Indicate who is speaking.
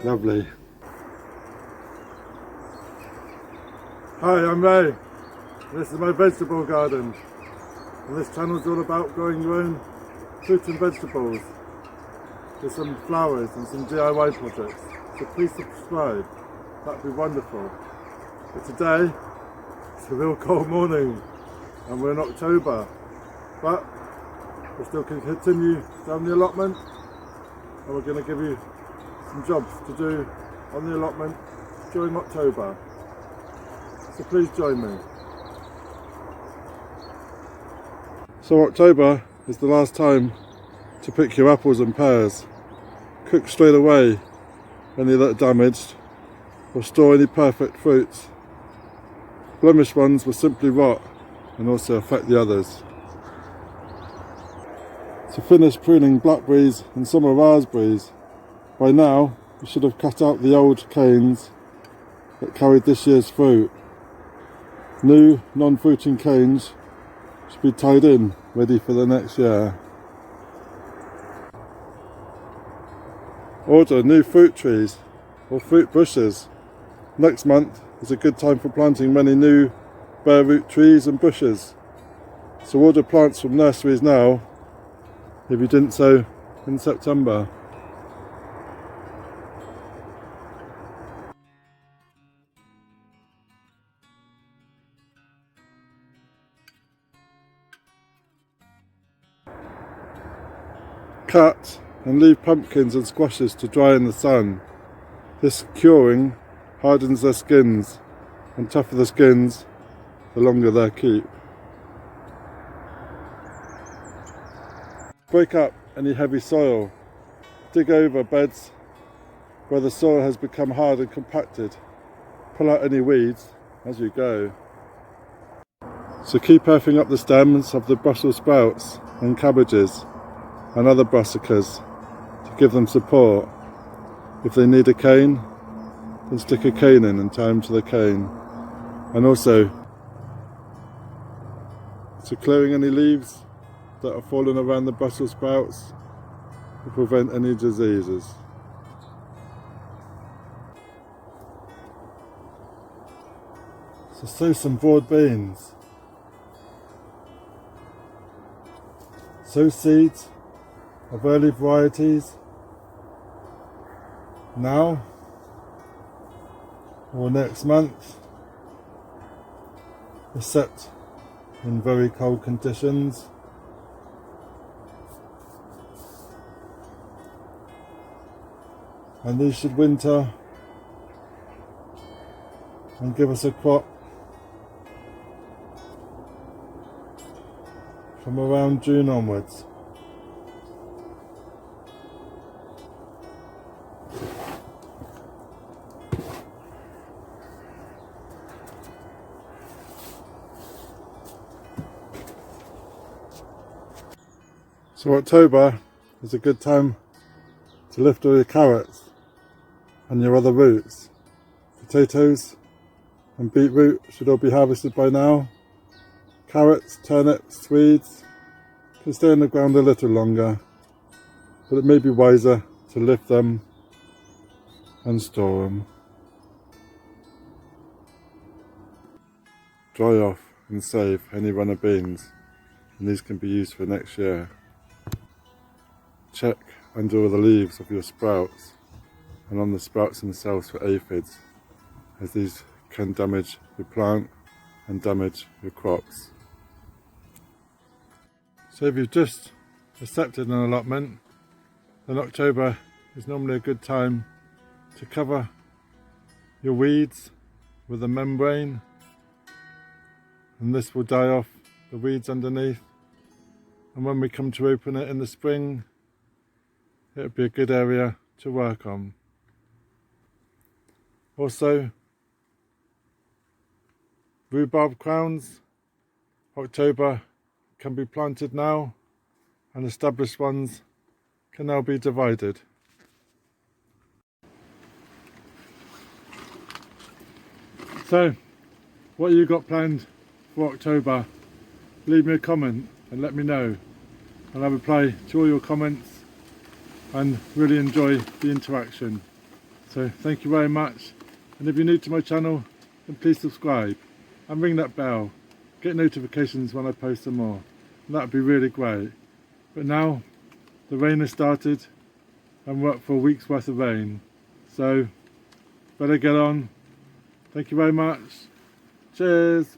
Speaker 1: Lovely. Hi, I'm Ray. This is my vegetable garden. And this channel is all about growing your own fruit and vegetables with some flowers and some DIY projects. So please subscribe, that'd be wonderful. But today, it's a real cold morning and we're in October. But we still can continue down the allotment and we're going to give you some jobs to do on the allotment during October. So please join me. So October is the last time to pick your apples and pears. Cook straight away any that are damaged or store any perfect fruits. Blemished ones will simply rot and also affect the others. To finish pruning blackberries and summer raspberries, by now you should have cut out the old canes that carried this year's fruit. New non-fruiting canes should be tied in, ready for the next year. Order new fruit trees or fruit bushes. Next month is a good time for planting many new bare root trees and bushes. So order plants from nurseries now if you didn't so in September. Cut and leave pumpkins and squashes to dry in the sun. This curing hardens their skins, and tougher the skins, the longer their keep. Break up any heavy soil. Dig over beds where the soil has become hard and compacted. Pull out any weeds as you go. So keep earthing up the stems of the Brussels sprouts and cabbages and other brassicas to give them support. If they need a cane, then stick a cane in and tie them to the cane. And also to clearing any leaves that are falling around the Brussels sprouts to prevent any diseases. So sow some broad beans. Sow seeds of early varieties now or next month, except in very cold conditions. And these should winter and give us a crop from around June onwards. So October is a good time to lift all your carrots and your other roots. Potatoes and beetroot should all be harvested by now. Carrots, turnips, Swedes can stay in the ground a little longer, but it may be wiser to lift them and store them. Dry off and save any runner beans, and these can be used for next year. Check under all the leaves of your sprouts and on the sprouts themselves for aphids, as these can damage your plant and damage your crops. So if you've just accepted an allotment, then October is normally a good time to cover your weeds with a membrane, and this will die off the weeds underneath, and when we come to open it in the spring, it would be a good area to work on. Also, rhubarb crowns, October can be planted now, and established ones can now be divided. So, what you got planned for October? Leave me a comment and let me know, and I'll reply to all your comments and really enjoy the interaction. So thank you very much, and if you're new to my channel, then please subscribe and ring that bell. Get notifications when I post some more, and that would be really great. But now the rain has started and we're up for a week's worth of rain, so better get on. Thank you very much. Cheers.